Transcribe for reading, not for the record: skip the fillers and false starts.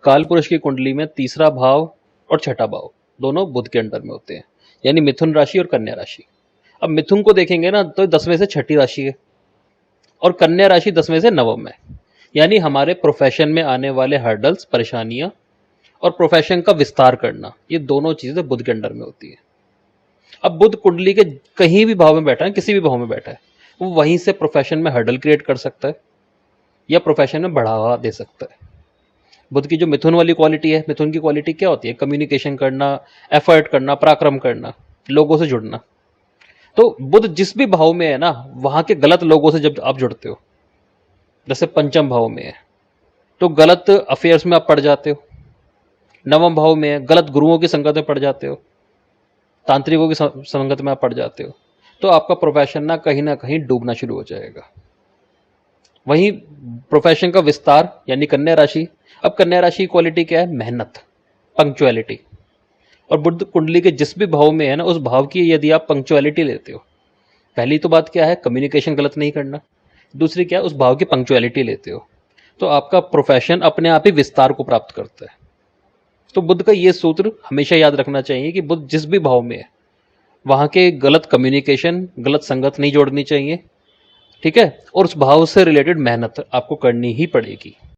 काल पुरुष की कुंडली में तीसरा भाव और छठा भाव दोनों बुध के अंडर में होते हैं, यानी मिथुन राशि और कन्या राशि। अब मिथुन को देखेंगे ना तो 10वें से छठी राशि है, और कन्या राशि 10वें से नवम है। यानी हमारे प्रोफेशन में आने वाले हर्डल्स, परेशानियां और प्रोफेशन का विस्तार करना, ये दोनों चीजें बुध के अंडर में होती है। अब बुध कुंडली के कहीं भी भाव में बैठा है, किसी भी भाव में बैठा है, वो वहीं से प्रोफेशन में हर्डल क्रिएट कर सकता है या प्रोफेशन में बढ़ावा दे सकता है। बुध की जो मिथुन वाली क्वालिटी है, मिथुन की क्वालिटी क्या होती है? कम्युनिकेशन करना, एफर्ट करना, पराक्रम करना, लोगों से जुड़ना। तो बुध जिस भी भाव में है ना, वहां के गलत लोगों से जब आप जुड़ते हो, जैसे पंचम भाव में है तो गलत अफेयर्स में आप पड़ जाते हो, नवम भाव में है गलत गुरुओं की संगत में पड़ जाते हो, तांत्रिकों की संगत में आप पड़ जाते हो, तो आपका प्रोफेशन ना कहीं डूबना शुरू हो जाएगा। वहीं प्रोफेशन का विस्तार यानी कन्या राशि। अब कन्या राशि की क्वालिटी क्या है? मेहनत, पंक्चुअलिटी। और बुध कुंडली के जिस भी भाव में है ना, उस भाव की यदि आप पंक्चुअलिटी लेते हो, पहली तो बात क्या है? कम्युनिकेशन गलत नहीं करना। दूसरी क्या है? उस भाव की पंक्चुअलिटी लेते हो, तो आपका प्रोफेशन अपने आप ही विस्तार को प्राप्त करता है। तो बुध का ये सूत्र हमेशा याद रखना चाहिए कि बुध जिस भी भाव में है, वहां के गलत कम्युनिकेशन, गलत संगत नहीं जोड़नी चाहिए, ठीक है? और उस भाव से रिलेटेड मेहनत आपको करनी ही पड़ेगी।